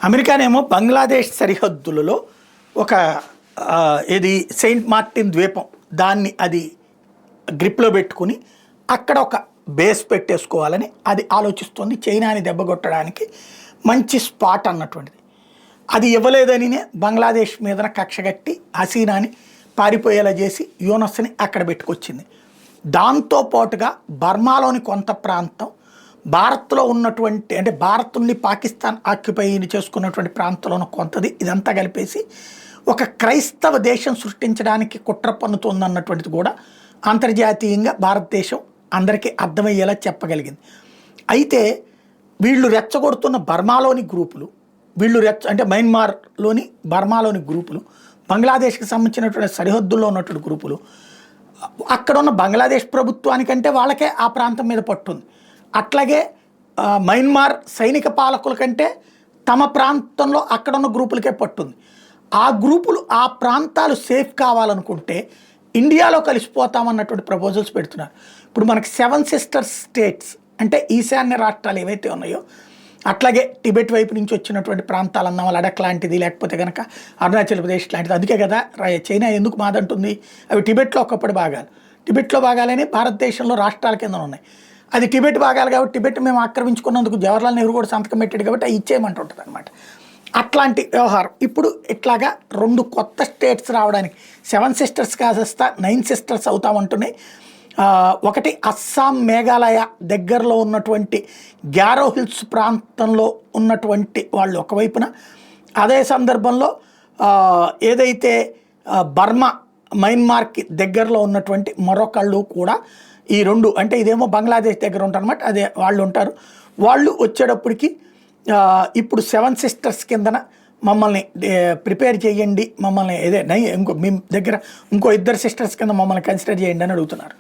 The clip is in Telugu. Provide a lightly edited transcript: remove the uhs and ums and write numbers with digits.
అమెరికానేమో బంగ్లాదేశ్ సరిహద్దులలో ఒక ఇది సెయింట్ మార్టిన్ ద్వీపం దాన్ని అది గ్రిప్లో పెట్టుకుని అక్కడ ఒక బేస్ పెట్టేసుకోవాలని అది ఆలోచిస్తుంది. చైనాని దెబ్బకొట్టడానికి మంచి స్పాట్ అన్నటువంటిది. అది ఇవ్వలేదనినే బంగ్లాదేశ్ మీదన కక్షగట్టి హసీనాని పారిపోయేలా చేసి యూనస్ని అక్కడ పెట్టుకొచ్చింది. దాంతోపాటుగా బర్మాలోని కొంత ప్రాంతం, భారత్లో ఉన్నటువంటి అంటే భారత్ నుండి పాకిస్తాన్ ఆక్యుపై చేసుకున్నటువంటి ప్రాంతంలో కొంతది, ఇదంతా కలిపేసి ఒక క్రైస్తవ దేశం సృష్టించడానికి కుట్ర పన్నుతోందన్నటువంటిది కూడా అంతర్జాతీయంగా భారతదేశం అందరికీ అర్థమయ్యేలా చెప్పగలిగింది. అయితే వీళ్ళు రెచ్చగొడుతున్న బర్మాలోని గ్రూపులు, వీళ్ళు అంటే మయన్మార్లోని బర్మాలోని గ్రూపులు, బంగ్లాదేశ్కి సంబంధించినటువంటి సరిహద్దుల్లో ఉన్నటువంటి గ్రూపులు, అక్కడ ఉన్న బంగ్లాదేశ్ ప్రభుత్వానికంటే వాళ్ళకే ఆ ప్రాంతం మీద పట్టుంది. అట్లాగే మయన్మార్ సైనిక పాలకుల కంటే తమ ప్రాంతంలో అక్కడ ఉన్న గ్రూపులకే పట్టుంది. ఆ గ్రూపులు ఆ ప్రాంతాలు సేఫ్ కావాలనుకుంటే ఇండియాలో కలిసిపోతామన్నటువంటి ప్రపోజల్స్ పెడుతున్నారు. ఇప్పుడు మనకి 7 సిస్టర్స్ స్టేట్స్ అంటే ఈశాన్య రాష్ట్రాలు ఏవైతే ఉన్నాయో, అట్లాగే టిబెట్ వైపు నుంచి వచ్చినటువంటి ప్రాంతాలు అన్న లడక్ లాంటిది, లేకపోతే కనుక అరుణాచల్ ప్రదేశ్ లాంటిది. అందుకే కదా చైనా ఎందుకు మాదంటుంది, అవి టిబెట్లో ఒకప్పుడు భాగాలు, టిబెట్లో భాగాలని భారతదేశంలో రాష్ట్రాల కింద ఉన్నాయి. అది టిబెట్ భాగాలు కాబట్టి టిబెట్ మేము ఆక్రమించుకున్నందుకు జవహర్లాల్ నెహ్రూ కూడా సంతకం పెట్టాడు కాబట్టి అవి ఇచ్చేయమంటుంటుంది అనమాట. అట్లాంటి వ్యవహారం ఇప్పుడు ఇట్లాగా 2 కొత్త స్టేట్స్ రావడానికి 7 సిస్టర్స్ కాస్త 9 సిస్టర్స్ అవుతామంటున్నాయి. ఒకటి అస్సాం, మేఘాలయ దగ్గరలో ఉన్నటువంటి గ్యారో హిల్స్ ప్రాంతంలో ఉన్నటువంటి వాళ్ళు ఒకవైపున, అదే సందర్భంలో ఏదైతే బర్మా మయన్మార్కి దగ్గరలో ఉన్నటువంటి మరొకళ్ళు కూడా ఈ 2 అంటే ఇదేమో బంగ్లాదేశ్ దగ్గర ఉంటారన్నమాట, అదే వాళ్ళు ఉంటారు. వాళ్ళు వచ్చేటప్పటికి ఇప్పుడు 7 సిస్టర్స్ కిందన మమ్మల్ని ప్రిపేర్ చేయండి, మమ్మల్ని ఇంకో మీ దగ్గర ఇంకో 2 సిస్టర్స్ కింద మమ్మల్ని కన్సిడర్ చేయండి అని అడుగుతున్నారు.